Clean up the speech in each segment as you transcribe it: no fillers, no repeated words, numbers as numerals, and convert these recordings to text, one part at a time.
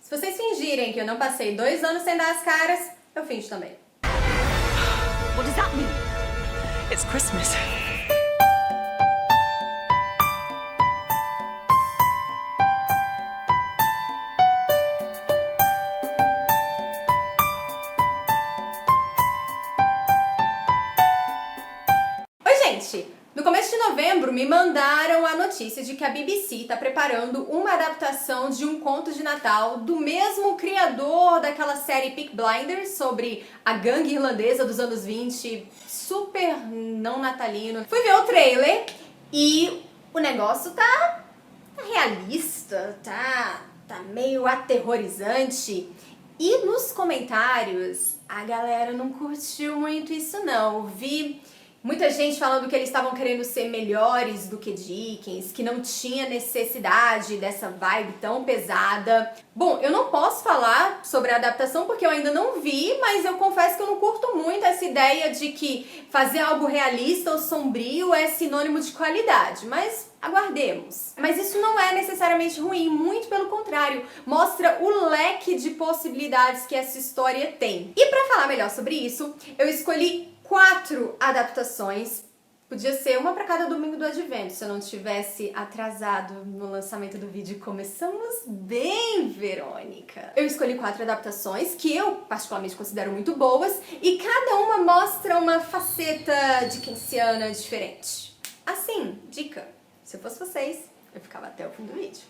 Se vocês fingirem que eu não passei 2 anos sem dar as caras, eu finjo também. What does that mean? It's Christmas. Oi, gente! No começo de novembro me mandaram a notícia de que a BBC está preparando uma adaptação de um conto de Natal do mesmo criador daquela série Peaky Blinders sobre a gangue irlandesa dos anos 20, super não natalino. Fui ver o trailer e o negócio tá realista, tá meio aterrorizante. E nos comentários a galera não curtiu muito isso não. Vi muita gente falando que eles estavam querendo ser melhores do que Dickens, que não tinha necessidade dessa vibe tão pesada. Bom, eu não posso falar sobre a adaptação porque eu ainda não vi, mas eu confesso que eu não curto muito essa ideia de que fazer algo realista ou sombrio é sinônimo de qualidade, mas aguardemos. Mas isso não é necessariamente ruim, muito pelo contrário, mostra o leque de possibilidades que essa história tem. E para falar melhor sobre isso, eu escolhi 4 adaptações. Podia ser uma para cada domingo do Advento, se eu não tivesse atrasado no lançamento do vídeo. Começamos bem, Verônica! Eu escolhi 4 adaptações que eu particularmente considero muito boas e cada uma mostra uma faceta dickensiana diferente. Assim, dica, se eu fosse vocês, eu ficava até o fim do vídeo.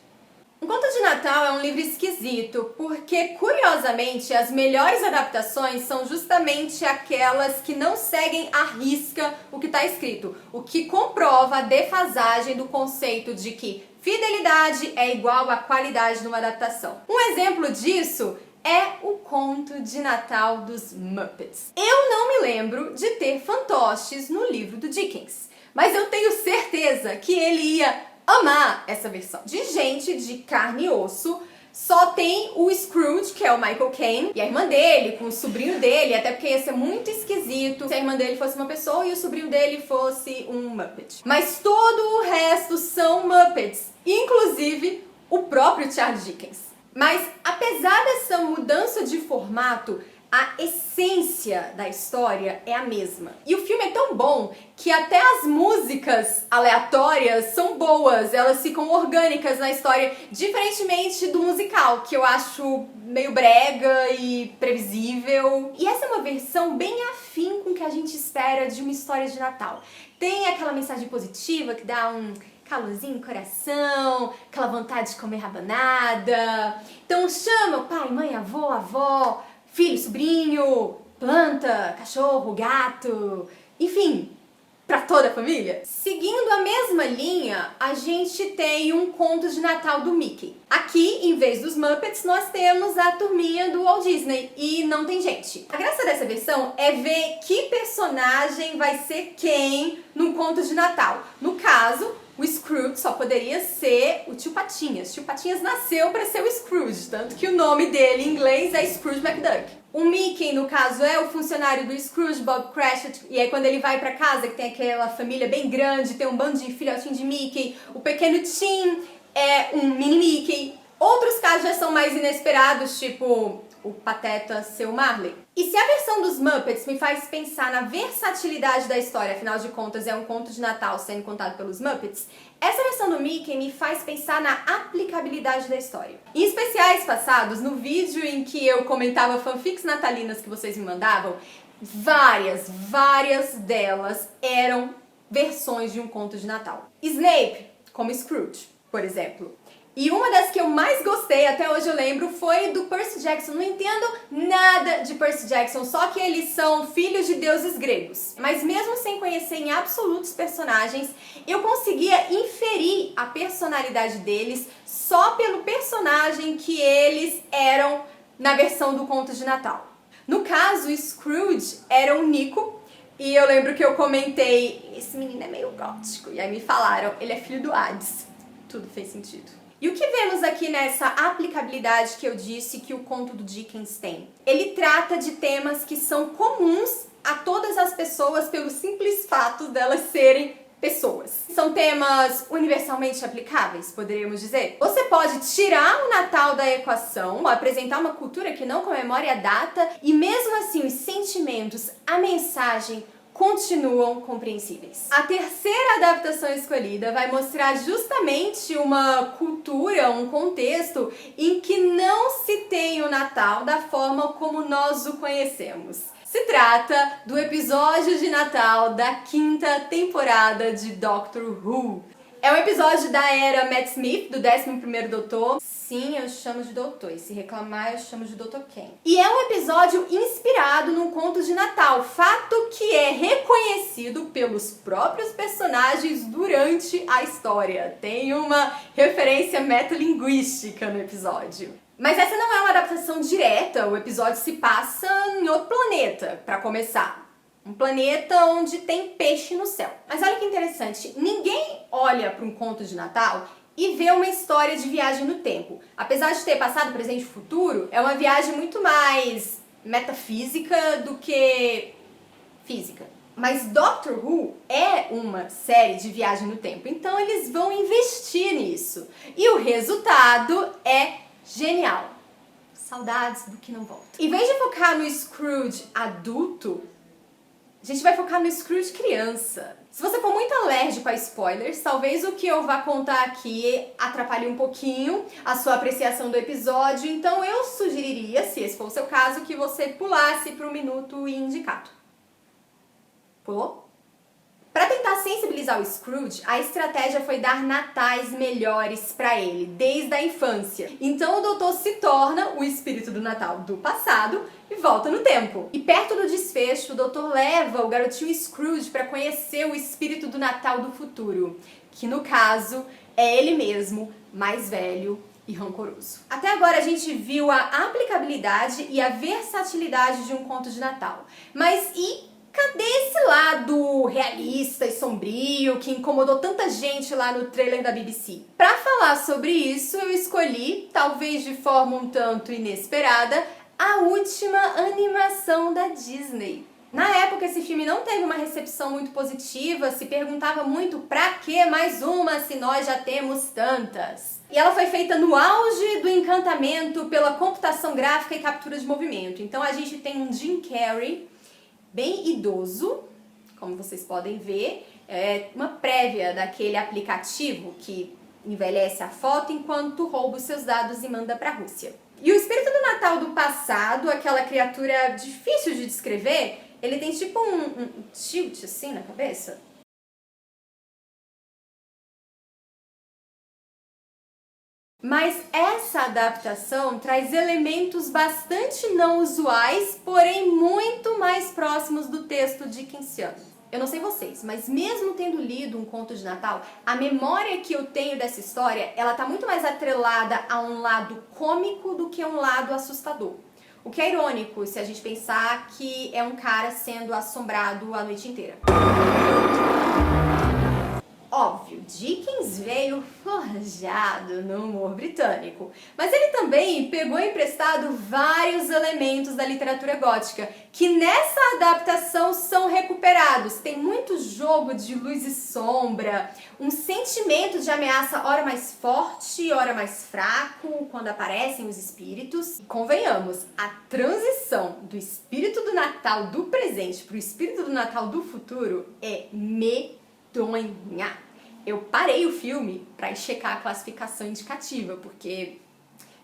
Um Conto de Natal é um livro esquisito porque, curiosamente, as melhores adaptações são justamente aquelas que não seguem à risca o que está escrito, o que comprova a defasagem do conceito de que fidelidade é igual à qualidade de uma adaptação. Um exemplo disso é o Conto de Natal dos Muppets. Eu não me lembro de ter fantoches no livro do Dickens, mas eu tenho certeza que ele ia amar essa versão. De gente de carne e osso, só tem o Scrooge, que é o Michael Caine, e a irmã dele, com o sobrinho dele, até porque ia ser muito esquisito se a irmã dele fosse uma pessoa e o sobrinho dele fosse um Muppet. Mas todo o resto são Muppets, inclusive o próprio Charles Dickens. Mas apesar dessa mudança de formato, a essência da história é a mesma. E o filme é tão bom que até as músicas aleatórias são boas, elas ficam orgânicas na história, diferentemente do musical, que eu acho meio brega e previsível. E essa é uma versão bem afim com o que a gente espera de uma história de Natal. Tem aquela mensagem positiva que dá um calorzinho no coração, aquela vontade de comer rabanada. Então chama o pai, mãe, avó, filho, sobrinho, planta, cachorro, gato, enfim, para toda a família. Seguindo a mesma linha, a gente tem um Conto de Natal do Mickey. Aqui, em vez dos Muppets, nós temos a turminha do Walt Disney e não tem gente. A graça dessa versão é ver que personagem vai ser quem no Conto de Natal. No caso, o Scrooge só poderia ser o Tio Patinhas. Tio Patinhas nasceu para ser o Scrooge, tanto que o nome dele em inglês é Scrooge McDuck. O Mickey, no caso, é o funcionário do Scrooge, Bob Cratchit, e aí quando ele vai pra casa, que tem aquela família bem grande, tem um bando de filhotinho de Mickey, o pequeno Tim é um mini Mickey. Outros casos já são mais inesperados, tipo o Pateta ser o Marley. E se a versão dos Muppets me faz pensar na versatilidade da história, afinal de contas é um conto de Natal sendo contado pelos Muppets, essa versão do Mickey me faz pensar na aplicabilidade da história. Em especiais passados, no vídeo em que eu comentava fanfics natalinas que vocês me mandavam, várias delas eram versões de um conto de Natal. Snape, como Scrooge, por exemplo. E uma das que eu mais gostei, até hoje eu lembro, foi do Percy Jackson. Não entendo nada de Percy Jackson, só que eles são filhos de deuses gregos. Mas mesmo sem conhecer em absoluto os personagens, eu conseguia inferir a personalidade deles só pelo personagem que eles eram na versão do Conto de Natal. No caso, Scrooge era o Nico, e eu lembro que eu comentei, esse menino é meio gótico, e aí me falaram, ele é filho do Hades. Tudo fez sentido. E o que vemos aqui nessa aplicabilidade que eu disse que o conto do Dickens tem? Ele trata de temas que são comuns a todas as pessoas pelo simples fato delas serem pessoas. São temas universalmente aplicáveis, poderíamos dizer. Você pode tirar o Natal da equação, apresentar uma cultura que não comemore a data e mesmo assim os sentimentos, a mensagem continuam compreensíveis. A terceira adaptação escolhida vai mostrar justamente uma cultura, um contexto em que não se tem o Natal da forma como nós o conhecemos. Se trata do episódio de Natal da 5ª temporada de Doctor Who. É um episódio da era Matt Smith, do 11º Doutor. Sim, eu chamo de doutor, e se reclamar eu chamo de Dr. Ken. E é um episódio inspirado num conto de Natal, fato que é reconhecido pelos próprios personagens durante a história. Tem uma referência metalinguística no episódio. Mas essa não é uma adaptação direta, o episódio se passa em outro planeta, para começar. Um planeta onde tem peixe no céu. Mas olha que interessante, ninguém olha para um conto de Natal e vê uma história de viagem no tempo. Apesar de ter passado, presente e futuro, é uma viagem muito mais metafísica do que física. Mas Doctor Who é uma série de viagem no tempo, então eles vão investir nisso. E o resultado é genial. Saudades do que não volta. Em vez de focar no Scrooge adulto, a gente vai focar no Scrooge criança. Se você for muito alérgico a spoilers, talvez o que eu vá contar aqui atrapalhe um pouquinho a sua apreciação do episódio, então eu sugeriria, se esse for o seu caso, que você pulasse para o minuto indicado. Pulou? Para tentar sensibilizar o Scrooge, a estratégia foi dar natais melhores para ele, desde a infância. Então o doutor se torna o espírito do Natal do passado e volta no tempo. E perto do desfecho, o doutor leva o garotinho Scrooge para conhecer o espírito do Natal do futuro, que no caso é ele mesmo, mais velho e rancoroso. Até agora a gente viu a aplicabilidade e a versatilidade de um conto de Natal. Mas cadê esse lado realista e sombrio que incomodou tanta gente lá no trailer da BBC? Para falar sobre isso, eu escolhi, talvez de forma um tanto inesperada, a última animação da Disney. Na época, esse filme não teve uma recepção muito positiva, se perguntava muito pra que mais uma se nós já temos tantas. E ela foi feita no auge do encantamento pela computação gráfica e captura de movimento. Então a gente tem um Jim Carrey bem idoso, como vocês podem ver, é uma prévia daquele aplicativo que envelhece a foto enquanto rouba os seus dados e manda para a Rússia. E o espírito do Natal do passado, aquela criatura difícil de descrever, ele tem tipo um tilt assim na cabeça. Mas essa adaptação traz elementos bastante não usuais, porém muito mais próximos do texto dickensiano. Eu não sei vocês, mas mesmo tendo lido um conto de Natal, a memória que eu tenho dessa história, ela tá muito mais atrelada a um lado cômico do que a um lado assustador. O que é irônico se a gente pensar que é um cara sendo assombrado a noite inteira. Óbvio, Dickens veio forjado no humor britânico, mas ele também pegou emprestado vários elementos da literatura gótica, que nessa adaptação são recuperados. Tem muito jogo de luz e sombra, um sentimento de ameaça ora mais forte, ora mais fraco, quando aparecem os espíritos. E convenhamos, a transição do espírito do Natal do presente para o espírito do Natal do futuro é medonha. Eu parei o filme para checar a classificação indicativa, porque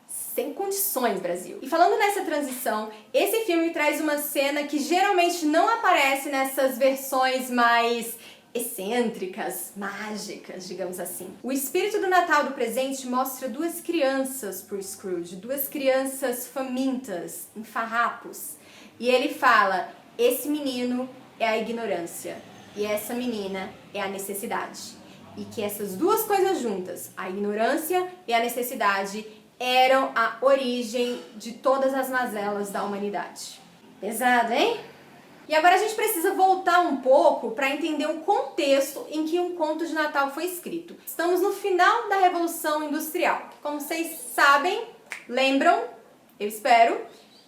sem condições, Brasil. E falando nessa transição, esse filme traz uma cena que geralmente não aparece nessas versões mais excêntricas, mágicas, digamos assim. O espírito do Natal do presente mostra duas crianças pro Scrooge, duas crianças famintas, em farrapos. E ele fala, esse menino é a ignorância. E essa menina é a necessidade. E que essas duas coisas juntas, a ignorância e a necessidade, eram a origem de todas as mazelas da humanidade. Pesado, hein? E agora a gente precisa voltar um pouco para entender o contexto em que um conto de Natal foi escrito. Estamos no final da Revolução Industrial. Como vocês sabem, lembram, eu espero,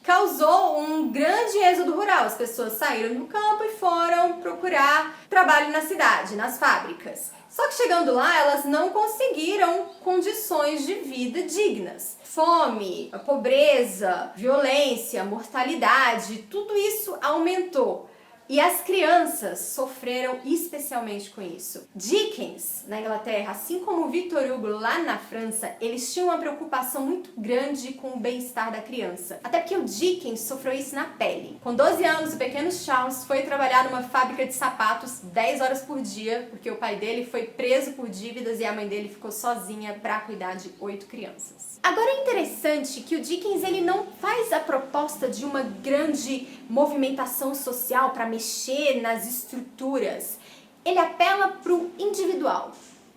causou um grande êxodo rural. As pessoas saíram do campo e foram procurar trabalho na cidade, nas fábricas. Só que chegando lá, elas não conseguiram condições de vida dignas. Fome, a pobreza, violência, mortalidade, tudo isso aumentou. E as crianças sofreram especialmente com isso. Dickens, na Inglaterra, assim como Victor Hugo lá na França, eles tinham uma preocupação muito grande com o bem-estar da criança. Até porque o Dickens sofreu isso na pele. Com 12 anos, o pequeno Charles foi trabalhar numa fábrica de sapatos 10 horas por dia, porque o pai dele foi preso por dívidas e a mãe dele ficou sozinha para cuidar de 8 crianças. Agora é interessante que o Dickens ele não faz a proposta de uma grande movimentação social para mexer nas estruturas. Ele apela para o individual,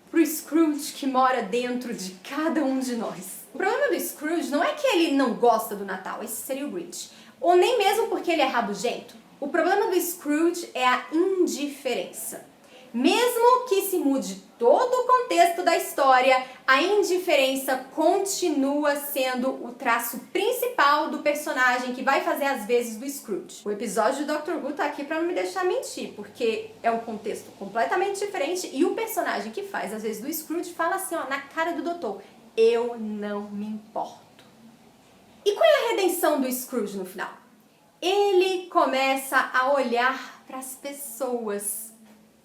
para o Scrooge que mora dentro de cada um de nós. O problema do Scrooge não é que ele não gosta do Natal, esse seria o Grinch, ou nem mesmo porque ele é rabugento. O problema do Scrooge é a indiferença. Mesmo que se mude todo o contexto da história, a indiferença continua sendo o traço principal do personagem que vai fazer as vezes do Scrooge. O episódio do Dr. Who tá aqui pra não me deixar mentir, porque é um contexto completamente diferente e o personagem que faz as vezes do Scrooge fala assim, ó, na cara do doutor, eu não me importo. E qual é a redenção do Scrooge no final? Ele começa a olhar para as pessoas.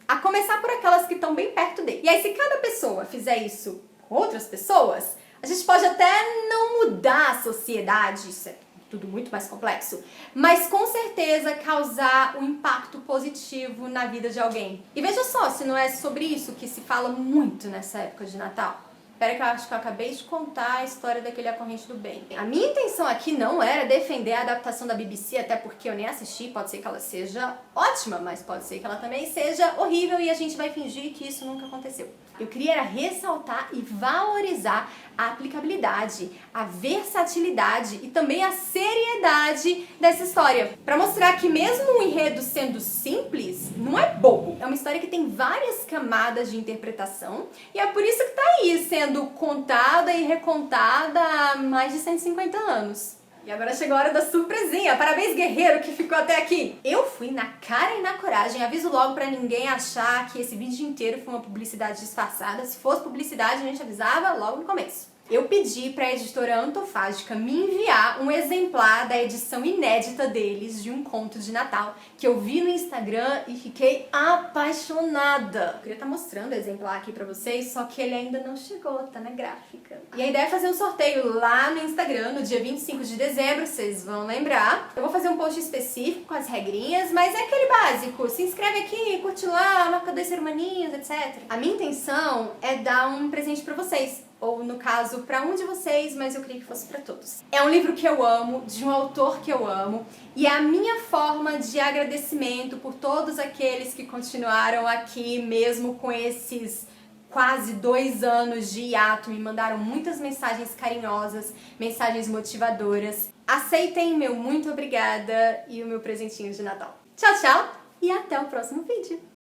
A começar por aquelas que estão bem perto dele. E aí, se cada pessoa fizer isso com outras pessoas, a gente pode até não mudar a sociedade, isso é tudo muito mais complexo, mas com certeza causar um impacto positivo na vida de alguém. E veja só, se não é sobre isso que se fala muito nessa época de Natal. Espera que eu acho que eu acabei de contar a história daquele A Corrente do Bem. A minha intenção aqui não era defender a adaptação da BBC, até porque eu nem assisti, pode ser que ela seja ótima, mas pode ser que ela também seja horrível e a gente vai fingir que isso nunca aconteceu. Eu queria era ressaltar e valorizar a aplicabilidade, a versatilidade e também a seriedade dessa história. Para mostrar que mesmo um enredo sendo simples, não é bobo. É uma história que tem várias camadas de interpretação e é por isso que tá aí sendo contada e recontada há mais de 150 anos. E agora chegou a hora da surpresinha. Parabéns, guerreiro, que ficou até aqui. Eu fui na cara e na coragem. Aviso logo pra ninguém achar que esse vídeo inteiro foi uma publicidade disfarçada. Se fosse publicidade, a gente avisava logo no começo. Eu pedi pra editora Antofágica me enviar um exemplar da edição inédita deles de um conto de Natal que eu vi no Instagram e fiquei apaixonada. Eu queria estar mostrando o exemplar aqui pra vocês, só que ele ainda não chegou, tá na gráfica. E a ideia é fazer um sorteio lá no Instagram no dia 25 de dezembro, vocês vão lembrar. Eu vou fazer um post específico com as regrinhas, mas é aquele básico. Se inscreve aqui, curte lá, marca 2 hermaninhos, etc. A minha intenção é dar um presente pra vocês. Ou, no caso, para um de vocês, mas eu queria que fosse para todos. É um livro que eu amo, de um autor que eu amo, e é a minha forma de agradecimento por todos aqueles que continuaram aqui, mesmo com esses quase 2 anos de hiato, me mandaram muitas mensagens carinhosas, mensagens motivadoras. Aceitem meu muito obrigada e o meu presentinho de Natal. Tchau, tchau, e até o próximo vídeo!